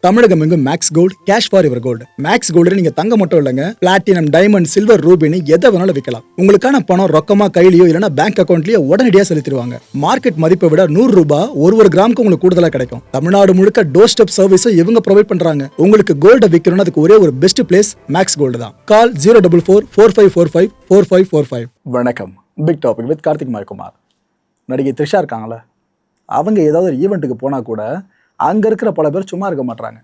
தமிழகம் எங்கும் Max Gold cash for your gold. Max Gold நீங்க தங்க மட்டும் இல்லைங்க, பிளாட்டினம், டைமண்ட், சில்வர், ரூபினி எதை வேணாலும் விற்கலாம். உங்களுக்கான பணம் ரொக்கமா கையிலயோ இல்லைன்னா பேங்க் அக்கௌண்ட்லயோ உடனடியாக செலுத்திடுவாங்க. மார்க்கெட் மதிப்பை விட 100 ரூபாய் ஒரு கிராமுக்கு உங்களுக்கு கூடுதலாக கிடைக்கும். தமிழ்நாடு முழுக்க டோர் ஸ்டெப் சர்வீஸும் இவங்க ப்ரொவைட் பண்றாங்க. உங்களுக்கு கோல்ட விற்கணும்னு அதுக்கு ஒரே ஒரு பெஸ்ட் பிளேஸ் மேக்ஸ் கோல்டு தான். கால் 04445454545. வணக்கம். Big topic with Karthik Mayakumar. நடிகை த்ரிஷா இருக்காங்களே, அவங்க ஏதாவது ஒரு ஈவெண்ட்டுக்கு போனால் கூட அங்கே இருக்கிற பல பேர் சும்மா இருக்க மாட்டாங்க.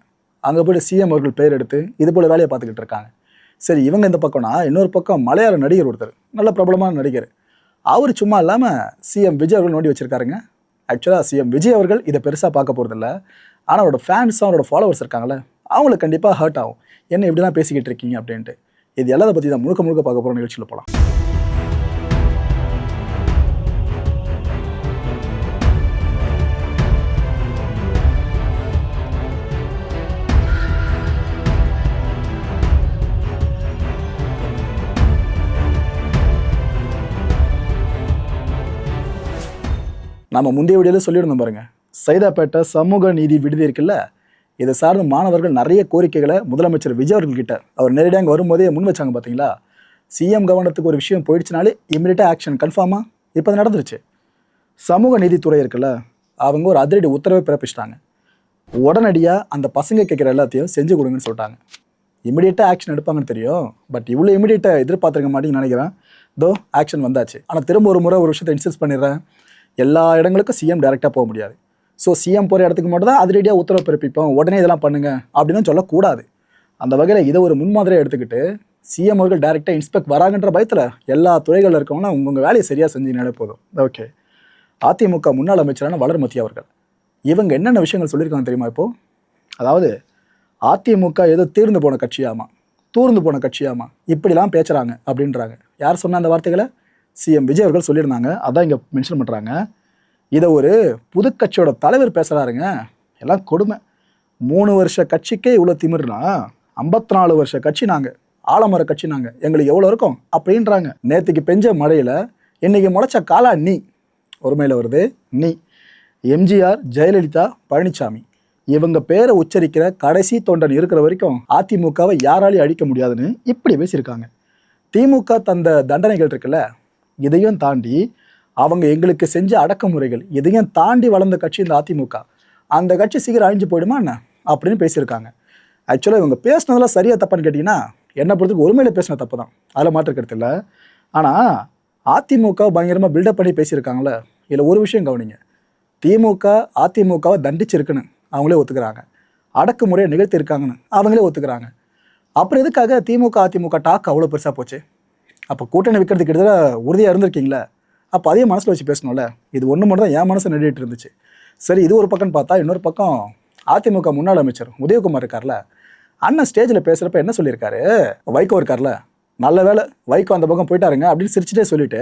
அங்கே போய்ட்டு சிஎம் அவர்கள் பேர் எடுத்து இது போல் வேலையை பார்த்துக்கிட்டு இருக்காங்க. சரி, இவங்க இந்த பக்கம்னா இன்னொரு பக்கம் மலையாள நடிகர் ஒருத்தர், நல்ல பிரபலமான நடிகர், அவர் சும்மா இல்லாமல் சிஎம் விஜய் அவர்கள் நோண்டி வச்சுருக்காருங்க. ஆக்சுவலாக சிஎம் விஜய் அவர்கள் இதை பெருசாக பார்க்க போகிறதில்ல, ஆனால் அவரோட ஃபேன்ஸும் அவரோட ஃபாலோவர்ஸ் இருக்காங்களே, அவங்களுக்கு கண்டிப்பாக ஹர்ட் ஆகும். என்ன இப்படிலாம் பேசிக்கிட்டு இருக்கீங்க அப்படின்ட்டு. இது எல்லாத்தை பற்றி தான் முழுக்க பார்க்க போகிற நிகழ்ச்சியில் போகலாம். நம்ம முந்தைய வீடியோவில் சொல்லியிருந்தோம் பாருங்க, சைதாப்பேட்டை சமூக நீதி விடுதி இருக்குல்ல, இதை சார்ந்த மாணவர்கள் நிறைய கோரிக்கைகளை முதலமைச்சர் விஜய் அவர்கள்கிட்ட அவர் நேரடியாக அங்கே வரும்போதே முன் வச்சாங்க. பார்த்தீங்களா, சிஎம் கவர்னத்துக்கு ஒரு விஷயம் போயிடுச்சுனாலே இம்மிடியட்டாக ஆக்ஷன் கன்ஃபார்மாக இப்போ அது நடந்துருச்சு. சமூக நீதித்துறை இருக்குல்ல, அவங்க ஒரு அதிரடி உத்தரவை பிறப்பிச்சிட்டாங்க. உடனடியாக அந்த பசங்க கேட்குற எல்லாத்தையும் செஞ்சு கொடுங்கன்னு சொல்லிட்டாங்க. இமிடியேட்டாக ஆக்ஷன் எடுப்பாங்கன்னு தெரியும், பட் இவ்வளோ இமிடியேட்டாக எதிர்பார்த்துருக்க மாட்டேங்கன்னு நினைக்கிறேன். தோ ஆக்ஷன் வந்தாச்சு. ஆனால் திரும்ப ஒரு முறை ஒரு விஷயத்தை இன்சிஸ்ட் பண்ணிடுறேன், எல்லா இடங்களுக்கும் சிஎம் டைரெக்டாக போக முடியாது. ஸோ சிஎம் போகிற இடத்துக்கு மட்டும் தான் அதிரடியாக உத்தரவு பிறப்பிப்போம், உடனே இதெல்லாம் பண்ணுங்க அப்படின்னு சொல்லக்கூடாது. அந்த வகையில் இதை ஒரு முன்மாதிரியாக எடுத்துக்கிட்டு சிஎம் அவர்கள் டைரெக்டாக இன்ஸ்பெக்ட் வராங்கன்ற பயத்தில் எல்லா துறைகளில் இருக்கவங்கன்னா உங்கள் வேலையை சரியாக செஞ்சுனாலே போதும். ஓகே, அதிமுக முன்னாள் அமைச்சரான வளர்மதி அவர்கள் இவங்க என்னென்ன விஷயங்கள் சொல்லியிருக்காங்க தெரியுமா? இப்போது அதாவது அதிமுக ஏதோ தீர்ந்து போன கட்சியாமா, தூர்ந்து போன கட்சியாமா, இப்படிலாம் பேசுகிறாங்க அப்படின்றாங்க. யார் சொன்ன அந்த வார்த்தைகளை? சிஎம் விஜய் அவர்கள் சொல்லியிருந்தாங்க. அதான் இங்கே மென்ஷன் பண்ணுறாங்க. இதை ஒரு புது கட்சியோட தலைவர் பேசுகிறாருங்க. எல்லாம் கொடுமை. 3 வருஷ கட்சிக்கே இவ்வளோ திமிர்னா 54 வருஷ கட்சி நாங்கள், ஆலமர கட்சி நாங்கள், எங்களுக்கு எவ்வளோ இருக்கும் அப்படின்றாங்க. நேற்றுக்கு பெஞ்ச மழையில் இன்றைக்கி முளைச்ச காலா நீ ஒருமையில் வருது. நீ எம்ஜிஆர், ஜெயலலிதா, பழனிசாமி இவங்க பேரை உச்சரிக்கிற கடைசி தொண்டன் இருக்கிற வரைக்கும் அதிமுகவை யாராலையும் அழிக்க முடியாதுன்னு இப்படி பேசியிருக்காங்க. திமுக தந்த தண்டனைகள் இருக்குல்ல, இதையும் தாண்டி அவங்க எங்களுக்கு செஞ்ச அடக்குமுறைகள் இதையும் தாண்டி வளர்ந்த கட்சி இந்த அதிமுக. அந்த கட்சி சீக்கிரம் அழிஞ்சு போயிடுமா என்ன அப்படின்னு பேசியிருக்காங்க. ஆக்சுவலாக இவங்க பேசினதெல்லாம் சரியாக தப்பான்னு கேட்டிங்கன்னா, என்ன பொறுத்துக்கு ஒருமையில் பேசின தப்பு தான், அதில் மாற்றுக்கிறது இல்லை. ஆனால் அதிமுக பயங்கரமாக பில்டப் பண்ணி பேசியிருக்காங்களே, இதில் ஒரு விஷயம் கவனிங்க. திமுக அதிமுகவை தண்டிச்சிருக்குன்னு அவங்களே ஒத்துக்கிறாங்க, அடக்குமுறையை நிகழ்த்தியிருக்காங்கன்னு அவங்களே ஒத்துக்கிறாங்க. அப்புறம் எதுக்காக திமுக அதிமுக டாக் அவ்வளோ பெருசாக போச்சு? அப்போ கூட்டணி விற்கிறதுக்கு கிட்டத்தட்ட உறுதியாக இருந்திருக்கீங்களே, அப்போ அதையும் மனசில் வச்சு பேசணும்ல. இது ஒன்று மட்டும் தான் என் மனசை நடிட்டு இருந்துச்சு. சரி, இது ஒரு பக்கம் பார்த்தா இன்னொரு பக்கம் அதிமுக முன்னாள் அமைச்சர் உதயகுமார் இருக்கார்ல, அண்ணன் ஸ்டேஜில் பேசுகிறப்ப என்ன சொல்லியிருக்காரு? வைகோ இருக்கார்ல, நல்ல வேலை வைகோ அந்த பக்கம் போயிட்டாருங்க அப்படின்னு சிரிச்சுட்டே சொல்லிட்டு,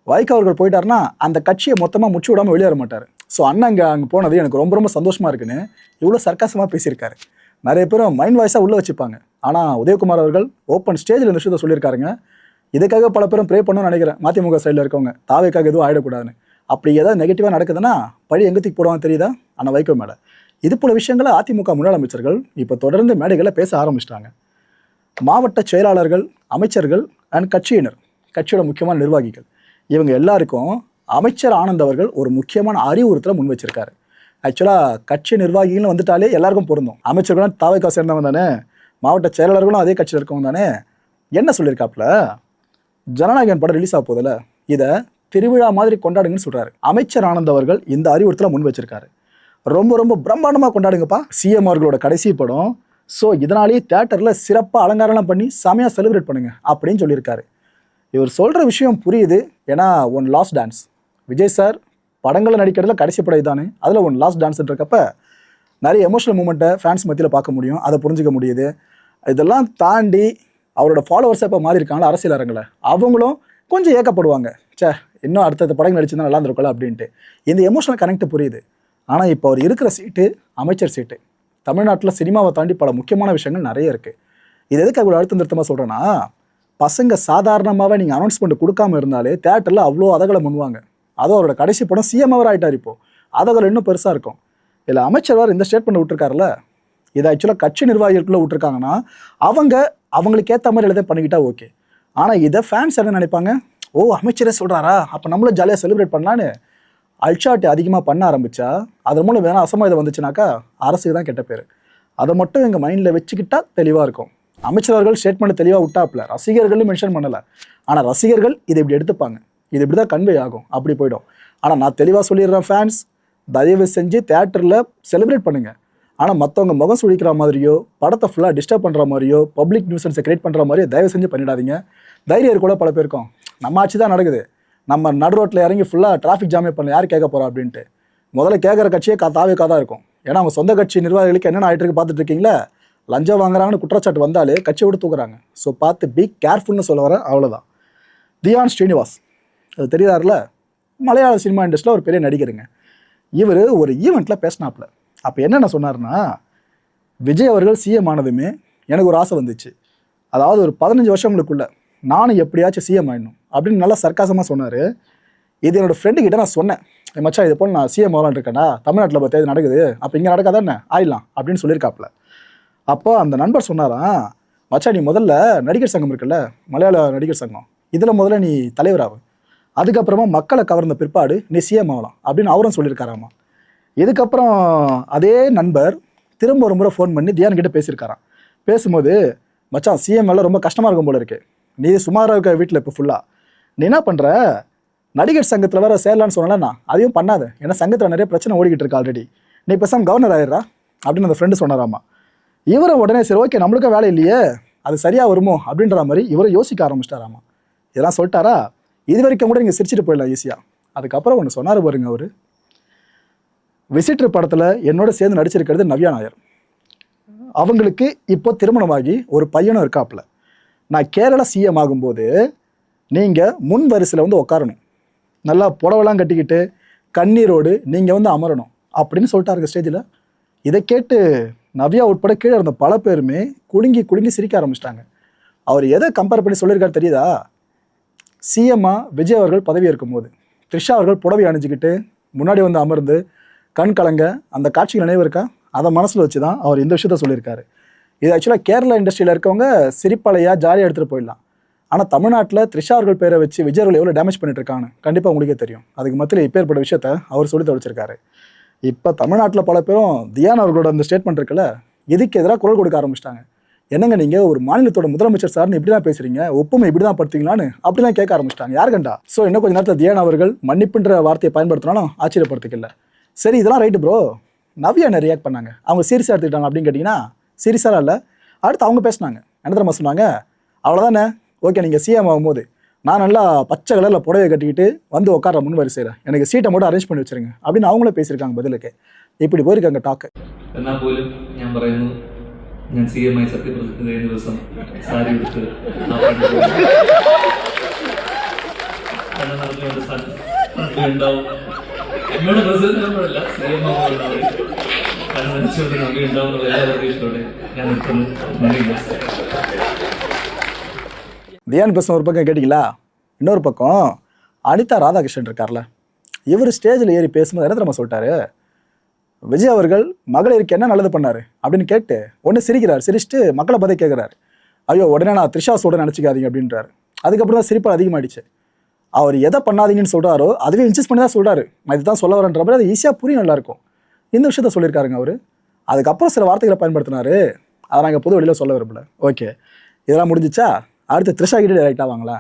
வைகோ அவர்கள் போயிட்டாருன்னா அந்த கட்சியை மொத்தமாக முச்சு விடாமல் வெளியேற மாட்டார். ஸோ அண்ணன் அங்கே போனது எனக்கு ரொம்ப சந்தோஷமாக இருக்குன்னு இவ்வளோ சர்க்காசமாக பேசியிருக்காரு. நிறைய பேரும் மைண்ட் வாய்ஸாக உள்ளே வச்சுப்பாங்க. ஆனால் உதயகுமார் அவர்கள் ஓப்பன் ஸ்டேஜில் இந்த விஷயத்தை சொல்லியிருக்காருங்க. இதுக்காக பல பேரும் ப்ரே பண்ணணும்னு நினைக்கிறேன். மதிமுக சைடில் இருக்கவங்க தாவேக்காக எதுவும் ஆகிடக்கூடாதுன்னு. அப்படி ஏதாவது நெகட்டிவாக நடக்குதுன்னா பழி எங்கத்துக்கு போடுவாங்க தெரியுதா? ஆனால் வைகோ மேலே. இது போல விஷயங்களை அதிமுக முன்னாள் அமைச்சர்கள் இப்போ தொடர்ந்து மேடைகளை பேச ஆரம்பிச்சிட்டாங்க. மாவட்ட செயலாளர்கள், அமைச்சர்கள் அண்ட் கட்சியினர், கட்சியோட முக்கியமான நிர்வாகிகள், இவங்க எல்லாருக்கும் அமைச்சர் ஆனந்த் அவர்கள் ஒரு முக்கியமான அறிவுறுத்தலை முன் வச்சிருக்காரு. ஆக்சுவலாக கட்சி நிர்வாகிகள்னு வந்துட்டாலே எல்லாருக்கும் பொருந்தும். அமைச்சர்களும் தாவேக்கா சேர்ந்தவங்க தானே, மாவட்ட செயலாளர்களும் அதே கட்சியில் இருக்கவங்க தானே. என்ன சொல்லியிருக்காப்புல, ஜனநாயகன் படம் ரிலீஸ் ஆக போதில்ல, இதை திருவிழா மாதிரி கொண்டாடுங்கன்னு சொல்கிறாரு. அமைச்சர் ஆனந்த் அவர்கள் இந்த அறிவுறுத்தலை முன் வச்சிருக்காரு. ரொம்ப பிரம்மாண்டமாக கொண்டாடுங்கப்பா, சிஎம் அவர்களோட கடைசி படம். ஸோ இதனாலேயே தேட்டரில் சிறப்பாக அலங்காரம்லாம் பண்ணி செமையாக செலிப்ரேட் பண்ணுங்க அப்படின்னு சொல்லியிருக்காரு. இவர் சொல்கிற விஷயம் புரியுது. ஏன்னா one last dance, Vijay sir படங்களில் நடிக்கிறதுல கடைசி படம் இதானே, அதில் ஒன் லாஸ்ட் டான்ஸ்ன்றக்கப்ப நிறைய எமோஷனல் மூமெண்ட்டை ஃபேன்ஸ் மத்தியில் பார்க்க முடியும், அதை புரிஞ்சிக்க முடியுது. இதெல்லாம் தாண்டி அவரோட ஃபாலோவர்ஸை இப்போ மாறி இருக்காங்களா அரசியல் அரங்கில், அவங்களும் கொஞ்சம் ஏக்கப்படுவாங்க. இன்னும் அடுத்த படங்கள் நடிச்சிருந்தா நல்லா இருந்திருக்கல அப்படின்ட்டு. இந்த எமோஷனல் கனெக்ட் புரியுது. ஆனால் இப்போ அவர் இருக்கிற சீட்டு அமைச்சர் சீட்டு. தமிழ்நாட்டில் சினிமாவை தாண்டி பல முக்கியமான விஷயங்கள் நிறைய இருக்குது. இது எதுக்கு அவ்வளோ அழுத்தம் திருத்தமாக சொல்கிறேன்னா, பசங்க சாதாரணமாகவே நீங்கள் அனௌன்ஸ்மெண்ட் கொடுக்காம இருந்தாலே தேட்டரில் அவ்வளோ அதகளை முன்வாங்க. அதுவும் அவரோட கடைசி படம் சிஎம் அவர் ஆகிட்டார். இப்போது அதகளை இன்னும் பெருசாக இருக்கும். இதில் அமைச்சர் இந்த ஸ்டேட்மெண்ட் விட்டுருக்காருல, இதை ஆக்சுவலாக கட்சி நிர்வாகிகளுக்குள்ளே விட்டுருக்காங்கன்னா அவங்களுக்கு ஏற்ற மாதிரி எழுத பண்ணிக்கிட்டா ஓகே. ஆனால் இதை ஃபேன்ஸ் என்ன நினைப்பாங்க, ஓ அமைச்சரே சொல்கிறாரா, அப்போ நம்மளும் ஜாலியாக செலிப்ரேட் பண்ணலான்னு அல்ஷாட்டி அதிகமாக பண்ண ஆரம்பித்தா அதன் மூலம் வேணால் அசம்பாவிதம் வந்துச்சுனாக்கா அரசுக்கு தான் கெட்ட பேர். அதை மட்டும் எங்கள் மைண்டில் வச்சுக்கிட்டா தெளிவாக இருக்கும். அமைச்சர்கள் ஸ்டேட்மெண்ட் தெளிவாக விட்டாப்புல, ரசிகர்களும் மென்ஷன் பண்ணலை. ஆனால் ரசிகர்கள் இதை இப்படி எடுத்துப்பாங்க, இது இப்படி தான் கன்வே ஆகும், அப்படி போயிடும். ஆனால் நான் தெளிவாக சொல்லிடுறேன், ஃபேன்ஸ் தயவு செஞ்சு தேட்டரில் செலிப்ரேட் பண்ணுங்கள். ஆனால் மற்றவங்க முகம் சுழிக்கிற மாதிரியோ, படத்தை ஃபுல்லாக டிஸ்டர்ப் பண்ணுற மாதிரியோ, பப்ளிக் நியூசன்ஸை கிரியேட் பண்ணுற மாதிரியோ தயவு செஞ்சு பண்ணிடாதீங்க. தைரியம் கூட பல பேருக்கும் நம்ம ஆட்சி தான் நடக்குது, நம்ம நடு ரோட்டில் இறங்கி ஃபுல்லாக டிராஃபிக் ஜாமே பண்ண யார் கேட்க போகிறோம் அப்படின்ட்டு முதல்ல கேட்குற கட்சியே தாவேக்கா தான் இருக்கும். ஏன்னா அவங்க சொந்த கட்சி நிர்வாகிகளுக்கு என்னென்ன ஆகிட்டு இருக்கு பார்த்துட்டு இருக்கீங்களா, லஞ்சம் வாங்குறாங்கன்னு குற்றச்சாட்டு வந்தாலே கட்சியை விட்டு தூக்குறாங்க. ஸோ பார்த்து பி கேர்ஃபுல்னு சொல்ல வரேன், அவ்வளோதான். தியான் ஸ்ரீனிவாஸ் அது தெரியாதுல, மலையாள சினிமா இண்டஸ்ட்ரியில் ஒரு பெரிய நடிகருங்க. இவர் ஒரு ஈவெண்ட்டில் பேசினாப்புல. அப்போ என்னென்ன சொன்னார்னா, விஜய் அவர்கள் சிஎம் ஆனதுமே எனக்கு ஒரு ஆசை வந்துச்சு, அதாவது ஒரு 15 வருஷங்களுக்குள்ள நானும் எப்படியாச்சும் சிஎம் ஆயிடணும் அப்படின்னு நல்லா சர்க்காசமாக சொன்னார். இது என்னோடய ஃப்ரெண்டுக்கிட்ட நான் சொன்னேன், மச்சான் இது போல் நான் சிஎம் ஆகலான்னு இருக்கேன்டா, தமிழ்நாட்டில் பார்த்தா இது நடக்குது, அப்போ இங்கே நடக்காதா என்ன ஆயிடலாம் அப்படின்னு சொல்லியிருக்காப்புல. அப்போ அந்த நண்பர் சொன்னாராம், மச்சான் நீ முதல்ல நடிகர் சங்கம் இருக்குல்ல, மலையாள நடிகர் சங்கம், இதில் முதல்ல நீ தலைவராகு, அதுக்கப்புறமா மக்களை கவர்ந்த பிற்பாடு நீ சிஎம் ஆகலாம் அப்படின்னு அவரும் சொல்லியிருக்காராமா. இதுக்கப்புறம் அதே நண்பர் திரும்ப ஒரு முறை ஃபோன் பண்ணி தியான் கிட்ட பேசியிருக்காராம். பேசும்போது, மச்சான் சிஎம் எல்லாம் ரொம்ப கஷ்டமாக இருக்கும் போல இருக்கு, நீ சுமாராக இருக்க வீட்டில் இப்போ ஃபுல்லாக நீ என்ன பண்ணுற, நடிகர் சங்கத்தில் வேறு சேரலான்னு சொன்னா அதையும் பண்ணாது, ஏன்னா சங்கத்தில் நிறைய பிரச்சனை ஓடிக்கிட்டு இருக்கு ஆல்ரெடி, நீ பேசாமல் கவர்னர் ஆயிடுறா அப்படின்னு அந்த ஃப்ரெண்டு சொன்னாராமா. இவரும் உடனே சரி ஓகே நம்மளுக்கும் வேலை இல்லையே, அது சரியாக வருமோ அப்படின்ற மாதிரி இவரும் யோசிக்க ஆரம்பிச்சிட்டாராமா. இதெல்லாம் சொல்லிட்டாரா, இது வரைக்கும் கூட நீங்கள் சிரிச்சிட்டு போயிடலாம் ஈஸியாக. அதுக்கப்புறம் ஒன்று சொன்னார் பாருங்க, அவர் விசிட்டர் படத்தில் என்னோட சேர்ந்து நடிச்சிருக்கிறது நவ்யா நாயர். அவங்களுக்கு இப்போ திருமணமாகி ஒரு பையனும் இருக்காப்புல. நான் கேரளா சிஎம் ஆகும்போது நீங்கள் முன் வரிசையில் வந்து உட்காரணும், நல்லா புடவெல்லாம் கட்டிக்கிட்டு கண்ணீரோடு நீங்கள் வந்து அமரணும் அப்படின்னு சொல்லிட்டாருங்க ஸ்டேஜில். இதை கேட்டு நவ்யா உட்பட கீழே இருந்த பல பேருமே குலுங்கி சிரிக்க ஆரம்பிச்சிட்டாங்க. அவர் எதை கம்பேர் பண்ணி சொல்லியிருக்காரு தெரியுதா, சிஎம்மா விஜய் அவர்கள் பதவி இருக்கும்போது த்ரிஷா அவர்கள் புடவை அணிஞ்சிக்கிட்டு முன்னாடி வந்து அமர்ந்து கண் கலங்க அந்த காட்சிகள் நினைவு இருக்கா, அதை மனசில் வச்சு தான் அவர் இந்த விஷயத்த சொல்லியிருக்காரு. இது ஆக்சுவலாக கேரளா இண்டஸ்ட்ரியில் இருக்கவங்க சிரிப்பலையாக ஜாலியாக எடுத்துகிட்டு போயிடலாம். ஆனால் தமிழ்நாட்டில் த்ரிஷா அவர்கள் பேரை வச்சு விஜய் அவர்கள் எவ்வளோ டேமேஜ் பண்ணிட்டு இருக்கான்னு கண்டிப்பாக உங்களுக்கே தெரியும். அதுக்கு மத்தியில் இப்பேற்பட்ட விஷயத்த அவர் சொல்லி தொலைச்சிருக்காரு. இப்போ தமிழ்நாட்டில் பல பேரும் தியான் அவர்களோட அந்த ஸ்டேட்மெண்ட் இருக்குல்ல, இதுக்கு எதிராக குரல் கொடுக்க ஆரம்பிச்சிட்டாங்க. என்னங்க நீங்கள் ஒரு மாநிலத்தோட முதலமைச்சர் சார்னு இப்படி தான் பேசுகிறீங்க, ஒப்புமை இப்படி தான் படுத்தீங்களான்னு அப்படிலாம் கேட்க ஆரம்பிச்சிட்டாங்க. யார் கண்டா? ஸோ இன்னும் கொஞ்சம் நேரத்தில் தியான் அவர்கள் மன்னிப்புன்ற வார்த்தையை பயன்படுத்தினாலும் ஆச்சரியப்படுத்திக்கல. சரி இதெல்லாம் ரைட்டு ப்ரோ, நவ்யா என்ன ரியாக்ட் பண்ணாங்க, அவங்க சீரியஸாக எடுத்துக்கிட்டாங்க அப்படின்னு கேட்டிங்கன்னா சீரியஸாக இல்லை. அடுத்து அவங்க பேசினாங்க, என்ன தெரியுமா சொன்னாங்க, அவ்வளோதானே ஓகே நீங்கள் சிஎம் ஆகும்போது நான் நல்லா பச்சை கலரில் புடவை கட்டிக்கிட்டு வந்து உட்கார முன் வரிசையில் எனக்கு சீட்டை மட்டும் அரேஞ்ச் பண்ணி வச்சுருங்க அப்படின்னு அவங்களே பேசியிருக்காங்க பதிலுக்கு. இப்படி போயிருக்காங்க டாக்கு. എന്നാൽ പോലും ഞാൻ പറയുന്നു, ഞാൻ CM ആയി സത്യപ്രതിജ്ഞ ചെയ്യുന്ന ദിവസം സാരി എടുത്ത് ഉണ്ടാവും. എന്നോട് പ്രസിഡന്റ് CM ആവുന്നുണ്ടാവും, കാരണം നടിച്ചുകൊണ്ട് നന്ദി ഉണ്ടാവുന്ന എല്ലാ പ്രതീക്ഷയോടെ ഞാൻ നിൽക്കുന്നു. നന്ദി. தியான் பேசுன ஒரு பக்கம் கேட்டிங்களா, இன்னொரு பக்கம் அனிதா ராதாகிருஷ்ணன் இருக்கார்ல, இவர் ஸ்டேஜில் ஏறி பேசும்போது என்ன தெரியுமா சொல்லிட்டாரு, விஜய் அவர்கள் மகளிருக்கு என்ன நல்லது பண்ணார் அப்படின்னு கேட்டு ஒன்று சிரிக்கிறார். சிரிச்சுட்டு மக்களை பற்றி கேட்குறாரு, ஐயோ உடனே நான் த்ரிஷா சொல்கிறேன் நினச்சிக்காதீங்க அப்படின்றாரு. அதுக்கப்புறம் தான் சிரிப்பு அதிகமாகிடுச்சு. அவர் எதை பண்ணாதீங்கன்னு சொல்கிறாரோ அதுவே இன்சிஸ்ட் பண்ணி தான் சொல்கிறாரு, நான் இதுதான் சொல்ல வரேன்ற மாதிரி அது ஈஸியாக புரியும் நல்லாயிருக்கும். இந்த விஷயத்த சொல்லியிருக்காருங்க அவர். அதுக்கப்புறம் சில வார்த்தைகளை பயன்படுத்தினார், அதை நான் இங்கே பொது வெளியில் சொல்ல விரும்பல. ஓகே இதெல்லாம் முடிஞ்சிச்சா, அடுத்து த்ரிஷா கிட்டே டைரெக்டாக வாங்களா.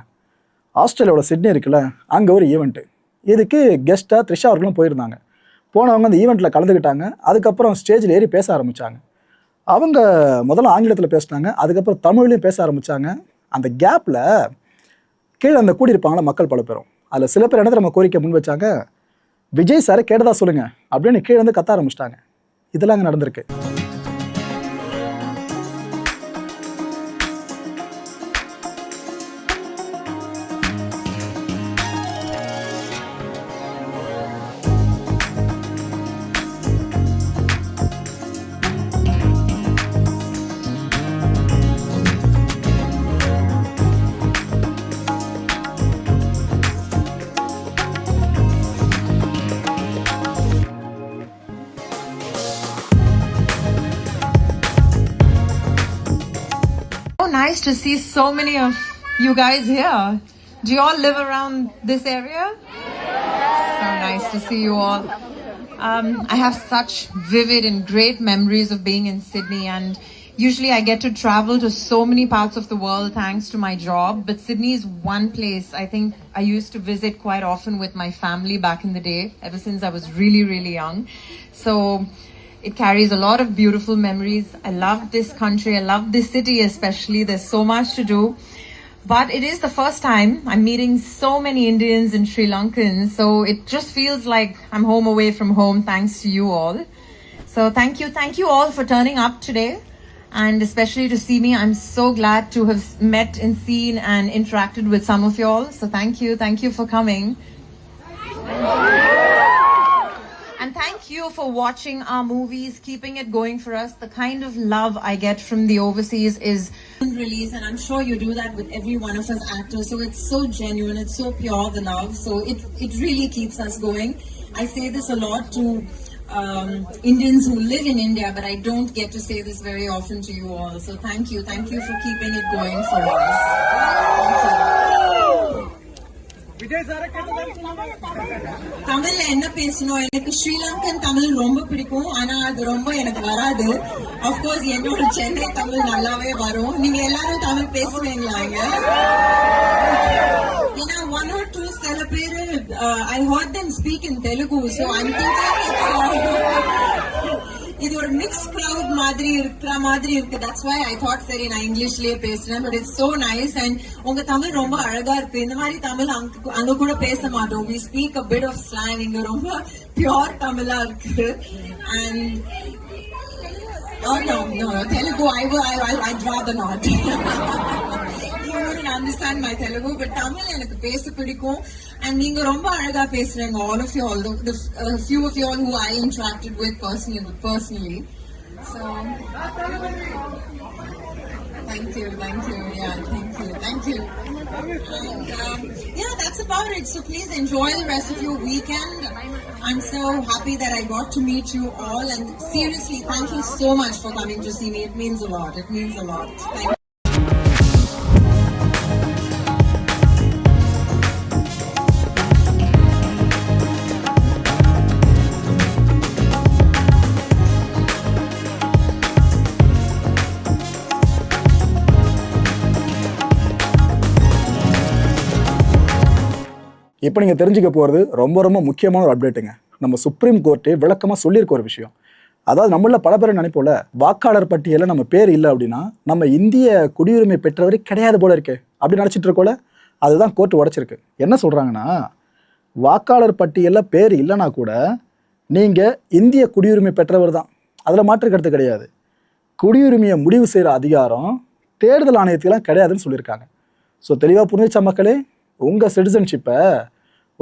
ஆஸ்திரேலியாவோட சிட்னி இருக்குல்ல, அங்கே ஒரு ஈவெண்ட்டு, இதுக்கு கெஸ்ட்டாக த்ரிஷா அவர்களும் போயிருந்தாங்க. போனவங்க அந்த ஈவெண்ட்டில் கலந்துக்கிட்டாங்க. அதுக்கப்புறம் ஸ்டேஜில் ஏறி பேச ஆரம்பித்தாங்க. அவங்க முதல்ல ஆங்கிலத்தில் பேசினாங்க, அதுக்கப்புறம் தமிழ்லையும் பேச ஆரம்பித்தாங்க. அந்த கேப்பில் கீழே அந்த கூடியிருப்பாங்களா மக்கள் பல பேரும், அதில் சில பேர் என்ன நம்ம கோரிக்கை முன் வச்சாங்க, விஜய் சாரை கேட்டதா சொல்லுங்கள் அப்படின்னு கீழே வந்து கத்த ஆரம்பிச்சிட்டாங்க. இதெல்லாம் அங்கே நடந்திருக்கு. nice to see so many of you guys here. Do you all live around this area? So nice to see you all. I have such vivid and great memories of being in Sydney, and usually I get to travel to so many parts of the world thanks to my job, but Sydney is one place I think I used to visit quite often with my family back in the day, ever since I was really, really young. So it carries a lot of beautiful memories. I love this country. I love this city especially. There's so much to do. But it is the first time I'm meeting so many Indians and Sri Lankans. So it just feels like I'm home away from home thanks to you all. So thank you all for turning up today. And especially to see me. I'm so glad to have met and seen and interacted with some of you all. So thank you for coming. And thank you for watching our movies, keeping it going for us. The kind of love I get from the overseas is release, and I'm sure you do that with every one of us actors. So it's so genuine, it's so pure, the love. So it really keeps us going. I say this a lot to Indians who live in India, but I don't get to say this very often to you all. So thank you for keeping it going for us. தமிழ்ல என்ன பேசணும், எனக்கு ஸ்ரீலங்கன் தமிழ் ரொம்ப பிடிக்கும், ஆனா அது ரொம்ப எனக்கு வராது. ஆஃப்கோர்ஸ் என்னோட சென்னை தமிழ் நல்லாவே வரும். நீங்க எல்லாரும் தமிழ் பேசுவீங்களா? ஏன்னா one or two சில பேரு I heard them speak in Telugu, so I'm thinking இது ஒரு மிக்ஸ் கிரவுட் மாதிரி இருக்கு. That's why I thought சரி நான் இங்கிலீஷ்லயே பேசுறேன். But it's so nice, and உங்க தமிழ் ரொம்ப அழகா இருக்கு. இந்த மாதிரி தமிழ் அங்க கூட பேச மாட்டோம். We speak a bit of slang. இங்க ரொம்ப பியூர் தமிழா இருக்கு. And no, Telugu I'd rather not. You wouldn't understand my Telugu, but Tamil எனக்கு பேச பிடிக்கும். And நீங்க ரொம்ப அழகா பேசுறீங்க, all of you all, the few of you all who I interacted with personally. So thank you. Yeah, thank you. And yeah, that's about it. So please enjoy the rest of your weekend. I'm so happy that I got to meet you all, and seriously, thank you so much for coming to see me. It means a lot. Thank you. இப்போ நீங்கள் தெரிஞ்சுக்க போகிறது ரொம்ப முக்கியமான ஒரு அப்டேட்டுங்க. நம்ம supreme கோர்ட்டே விளக்கமாக சொல்லியிருக்க ஒரு விஷயம். அதாவது நம்மள பல பேர் நினைப்போல, வாக்காளர் பட்டியலில் நம்ம பேர் இல்லை அப்படின்னா நம்ம இந்திய குடியுரிமை பெற்றவரே கிடையாது போல இருக்கே அப்படி நினச்சிட்டு இருக்கோல. அதுதான் கோர்ட் உடைச்சிருக்கு. என்ன சொல்கிறாங்கன்னா, வாக்காளர் பட்டியலில் பேர் இல்லைனா கூட நீங்கள் இந்திய குடியுரிமை பெற்றவர் தான், அதில் மாற்று கருத்து கிடையாது. குடியுரிமையை முடிவு செய்கிற அதிகாரம் தேர்தல் ஆணையத்துக்கெல்லாம் கிடையாதுன்னு சொல்லியிருக்காங்க. ஸோ தெளிவாக புரிஞ்சிச்சா மக்களே? உங்கள் சிட்டிசன்ஷிப்பை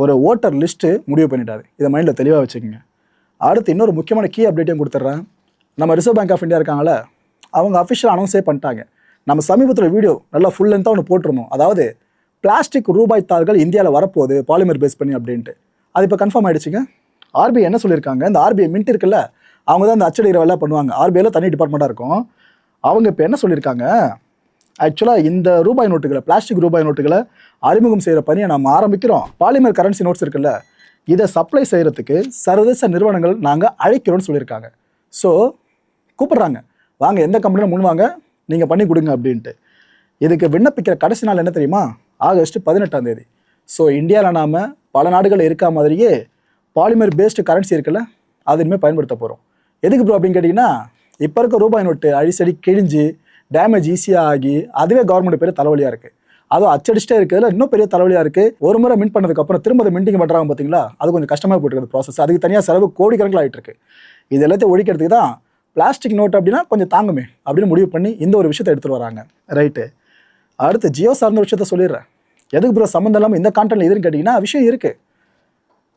ஒரு ஓட்டர் லிஸ்ட்டு முடிவு பண்ணிட்டாரு. இதை மைண்டில் தெளிவாக வச்சுக்கோங்க. அடுத்து இன்னொரு முக்கியமான கீ அப்டேட்டையும் கொடுத்துட்றேன். நம்ம ரிசர்வ் பேங்க் ஆஃப் இந்தியா இருக்காங்களே, அவங்க அஃபிஷியல் அனௌன்ஸே பண்ணிட்டாங்க. நம்ம சமீபத்தில் வீடியோ நல்லா ஃபுல் லென்த்தாக ஒன்று போட்டிருந்தோம். அதாவது பிளாஸ்டிக் ரூபாய் தாள்கள் இந்தியாவில் வரப்போகுது பாலிமர் பேஸ் பண்ணி அப்படின்ட்டு. அது இப்போ கன்ஃபார்ம் ஆகிடுச்சுங்க. ஆர்பிஐ என்ன சொல்லியிருக்காங்க, இந்த ஆர்பிஐ மின்ட் இருக்குல்ல, அவங்க தான் இந்த அச்சடிக்கிற வேலை பண்ணுவாங்க. ஆர்பிஐயில் தனி டிபார்ட்மெண்ட்டாக இருக்கும். அவங்க இப்போ என்ன சொல்லியிருக்காங்க, ஆக்சுவலாக இந்த ரூபாய் நோட்டுகளை, பிளாஸ்டிக் ரூபாய் நோட்டுகளை அறிமுகம் செய்கிற பணியை நம்ம ஆரம்பிக்கிறோம். பாலிமர் கரன்சி நோட்ஸ் இருக்குல்ல, இதை சப்ளை செய்கிறதுக்கு சர்வதேச நிறுவனங்கள் நாங்கள் அழைக்கிறோன்னு சொல்லியிருக்காங்க. ஸோ கூப்பிட்றாங்க, வாங்க எந்த கம்பெனியில் முன் வாங்க, நீங்கள் பண்ணி கொடுங்க அப்படின்ட்டு. இதுக்கு விண்ணப்பிக்கிற கடைசி நாள் என்ன தெரியுமா? ஆகஸ்ட் 18. ஸோ இந்தியாவில் நாம் பல நாடுகளில் இருக்கா மாதிரியே பாலிமர் பேஸ்டு கரன்சி இருக்குல்ல, அது இனிமேல் பயன்படுத்த போகிறோம். எதுக்கு ப்ரோ அப்படின்னு கேட்டிங்கன்னா, இப்போ இருக்க ரூபாய் நோட்டு அடிக்கடி கிழிஞ்சு டேமேஜ் ஈஸியாக ஆகி அதுவே கவர்மெண்ட் பெரிய தலைவலியாக இருக்குது. அதுவும் அச்சடிச்சிட்டே இருக்கிறதுல இன்னும் பெரிய தலைவலியாக இருக்குது. ஒரு முறை மின்ட் பண்ணதுக்கப்புறம் திரும்ப அதை மின்டிங் பண்ணுறாங்க பார்த்தீங்களா, அது கொஞ்சம் கஷ்டமாக போயிட்டு ப்ராசஸ். அதுக்கு தனியாக செலவு கோடிக்கணக்கில் ஆகிட்டு இருக்கு. இது எல்லாத்தையும் ஒழிக்கிறதுக்கு தான் பிளாஸ்டிக் நோட் அப்படின்னா கொஞ்சம் தாங்குமே அப்படின்னு முடிவு பண்ணி இந்த ஒரு விஷயத்தை எடுத்துகிட்டு வராங்க. ரைட்டு. அடுத்து ஜியோ சார்ந்த விஷயத்த சொல்லிடுறேன். எதுக்கு ப்ரோ சம்மந்தம் இல்லாமல் இந்த கான்டென்ட் எதுன்னு கேட்டிங்கன்னா, விஷயம் இருக்குது.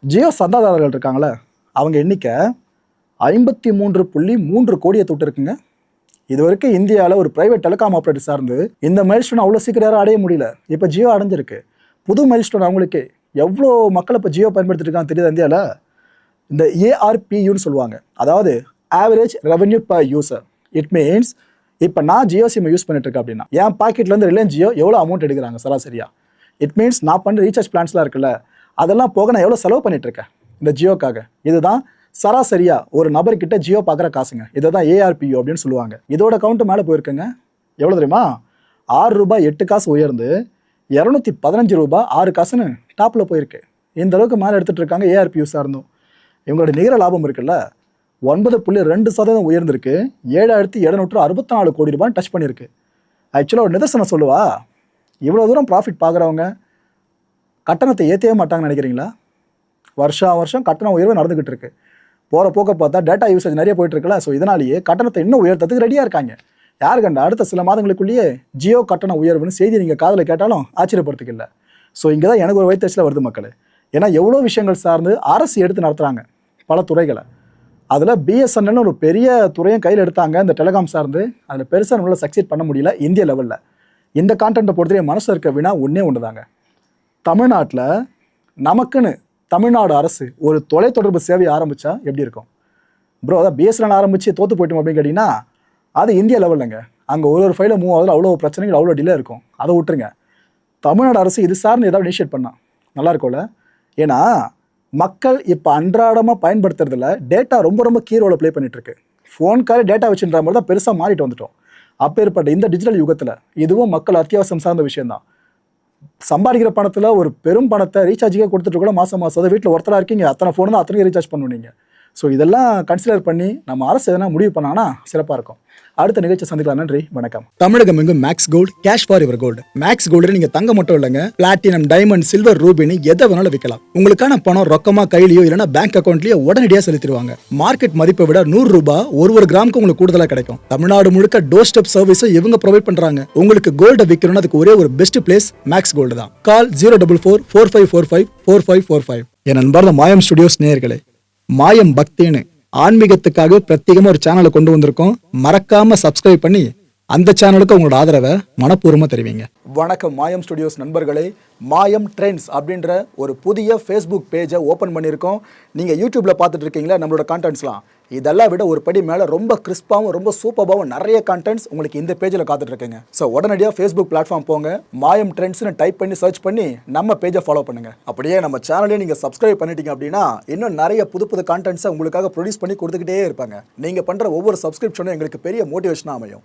ஜியோ சந்தாதாரர்கள் இருக்காங்களே, அவங்க எண்ணிக்கை 53.3 கோடியை தொட்டு இருக்குங்க. இது வரைக்கும் இந்தியாவில் ஒரு பிரைவேட் டெலிகாம் ஆப்ரேட்டர் சார்ந்து இந்த மைல்ஸ்டோன் அவ்வளோ சீக்கிரம் யாரும் அடைய முடியல. இப்போ ஜியோ அடைஞ்சிருக்கு. புது மைல்ஸ்டோன் அவங்களுக்கு. எவ்வளோ மக்கள் இப்போ ஜியோ பயன்படுத்திட்டு இருக்காங்க தெரியுது இந்தியாவில். இந்த ஏஆர்பியூன்னு சொல்லுவாங்க, அதாவது average revenue per user. It means இப்போ நான் ஜியோ சிம் யூஸ் பண்ணிட்டு இருக்கேன் அப்படின்னா என் பாக்கெட்லேருந்து ரிலையன்ஸ் ஜியோ எவ்வளோ அமௌண்ட் எடுக்கிறாங்க சராசரியா? இட் மீன்ஸ் நான் பண்ணுற ரீசார்ஜ் பிளான்ஸ்லாம் இருக்குல்ல, அதெல்லாம் போக நான் எவ்வளோ செலவு பண்ணிட்டு இருக்கேன் இந்த ஜியோக்காக. இதுதான் சராசரியா ஒரு நபர்கிட்ட ஜியோ பார்க்குற காசுங்க. இதை தான் ஏஆர்பிஓ அப்படின்னு சொல்லுவாங்க. இதோட கவுண்ட் மேலே போயிருக்குங்க. எவ்வளோ தெரியுமா? ₹6.08 உயர்ந்து ₹215.06 டாப்பில் போயிருக்கு. இந்த அளவுக்கு மேலே எடுத்துகிட்டு இருக்காங்க ஏஆர்பிஓ சார்ந்தும். இவங்களோட நிகர லாபம் இருக்குல்ல 9.2% உயர்ந்திருக்கு. 7,764 கோடி ரூபாய் டச் பண்ணியிருக்கு. ஆக்சுவலாக ஒரு நிதர்சனம் சொல்லுவா, இவ்வளோ தூரம் ப்ராஃபிட் பார்க்குறவங்க கட்டணத்தை ஏற்றவே மாட்டாங்கன்னு நினைக்கிறீங்களா? வருஷம் கட்டண உயர்வு நடந்துக்கிட்டு இருக்கு. போகிற போக்க பார்த்தா டேட்டா யூசேஜ் நிறைய போயிட்டு இருக்குல்ல. ஸோ இதனாலேயே கட்டணத்தை இன்னும் உயர்த்ததுக்கு ரெடியாக இருக்காங்க. யாரு கண்ட அடுத்த சில மாதங்களுக்குள்ளேயே ஜியோ கட்டண உயர்வுன்னு செய்தி நீங்கள் காதில் கேட்டாலும் ஆச்சரியப்படுறதுக்கு இல்லை. ஸோ இங்கே தான் எனக்கு ஒரு வைத்தறிச்சல வருது மக்கள். ஏன்னா எவ்வளோ விஷயங்கள் சார்ந்து அரசு எடுத்து நடத்துகிறாங்க பல துறைகளை. அதில் பிஎஸ்என்எல்னு ஒரு பெரிய துறையும் கையில் எடுத்தாங்க இந்த டெலிகாம் சார்ந்து. அதில் பெருசாக நம்மளால் சக்சீட் பண்ண முடியல இந்திய லெவலில். இந்த கான்டென்ட்டை பொறுத்தவரை மனசு இருக்க வினா ஒன்று தாங்க. தமிழ்நாட்டில் நமக்குன்னு தமிழ்நாடு அரசு ஒரு தொலைத்தொடர்பு சேவையை ஆரம்பித்தா எப்படி இருக்கும் ப்ரோ? அதான் பிஎஸ்என்எல் ஆரம்பித்து தோற்று போயிட்டோம் அப்படின்னு கேட்டிங்கன்னா அது இந்திய லெவலில்ங்க. அங்கே ஒரு ஃபைலை மூவ் ஆகுது, அவ்வளோ பிரச்சனைகள், அவ்வளோ டிலே இருக்கும். அதை விட்டுருங்க. தமிழ்நாடு அரசு இது சார்ந்து ஏதாவது இனிஷியேட் பண்ணால் நல்லா இருக்கும்ல. ஏன்னா மக்கள் இப்போ அன்றாடமாக பயன்படுத்துறதுல டேட்டா ரொம்ப கீ ரோலை ப்ளே பண்ணிகிட்ருக்கு. ஃபோன் கால் டேட்டா வச்சுன்ற மாதிரி தான் பெருசாக மாறிட்டு வந்துட்டோம். அப்பேற்பட்ட இந்த டிஜிட்டல் யுகத்தில் இதுவும் மக்கள் அத்தியாவசியம் சார்ந்த விஷயம்தான். சம்பாதிக்கிற பணத்தில் ஒரு பெரும் பணத்தை ரீசார்ஜுக்கே கொடுத்துட்டு கூட மாதம் அதை வீட்டில் ஒருத்தராக இருக்கீங்க, அத்தனை ஃபோன் தான் அத்தனை ரீசார்ஜ் பண்ணுவீங்க. ஸோ இதெல்லாம் கன்சிடர் பண்ணி நம்ம அரசு எதனா முடிவு பண்ணாங்கன்னா சிறப்பாக இருக்கும். அடுத்த நிகழ்ச்சி சந்திக்கலாம். நன்றி, வணக்கம். தமிழகம் எங்கும் Max Gold, cash for your gold. Max Gold நீங்க தங்க மட்டும் இல்லைங்க, பிளாட்டினம், டைமண்ட், சில்வர், ரூபினி எதை வேணாலும் விற்கலாம். உங்களுக்கான பணம் ரொக்கமா கையிலயோ இல்லைன்னா பேங்க் அக்கௌண்ட்லயோ உடனடியாக செலுத்திடுவாங்க. மார்க்கெட் மதிப்பை விட ₹100 ஒரு கிராமுக்கு உங்களுக்கு கூடுதலாக கிடைக்கும். தமிழ்நாடு முழுக்க டோர் ஸ்டெப் சர்வீஸை இவங்க ப்ரொவைட் பண்றாங்க. உங்களுக்கு கோல்டை விற்கணும்னு அதுக்கு ஒரே ஒரு பெஸ்ட் பிளேஸ் மேக்ஸ் கோல்டு தான். கால் 04445454545. என் நண்பர் மாயம் ஸ்டுடியோஸ் நேயர்களே, மாயம் பக்தின்னு ஆன்மீகத்துக்காக பிரத்யேகமாக ஒரு சேனலை கொண்டு வந்திருக்கோம். மறக்காம சப்ஸ்கிரைப் பண்ணி அந்த சேனலுக்கு உங்களோட ஆதரவை மனப்பூர்வமாக தெரிவிங்க. வணக்கம் மாயம் ஸ்டுடியோஸ் நண்பர்களே. மாயம் ட்ரெண்ட்ஸ் அப்படின்ற ஒரு புதிய ஃபேஸ்புக் பேஜை ஓப்பன் பண்ணியிருக்கோம். நீங்கள் யூடியூப்பில் பார்த்துட்டு இருக்கீங்களா நம்மளோட கான்டென்ட்ஸ்லாம். இதெல்லாம் விட ஒரு படி மேலே ரொம்ப கிறிஸ்பாகவும் ரொம்ப சூப்பராகவும் நிறைய கான்டென்ட்ஸ் உங்களுக்கு இந்த பேஜில் காத்துட்ருக்குங்க. ஸோ உடனடியாக ஃபேஸ்புக் பிளாட்ஃபார்ம் போங்க, மாயம் ட்ரெண்ட்ஸ்னு டைப் பண்ணி சர்ச் பண்ணி நம்ம பேஜை ஃபாலோ பண்ணுங்கள். அப்படியே நம்ம சேனலையும் நீங்கள் சப்ஸ்கிரைப் பண்ணிட்டீங்க அப்படின்னா இன்னும் நிறைய புது கான்டென்ட்ஸை உங்களுக்காக ப்ரொடியூஸ் பண்ணி கொடுத்துக்கிட்டே இருப்பாங்க. நீங்கள் பண்ணுற ஒவ்வொரு சப்ஸ்கிரிப்ஷனும் எங்களுக்கு பெரிய மோட்டிவேஷனாக அமையும்.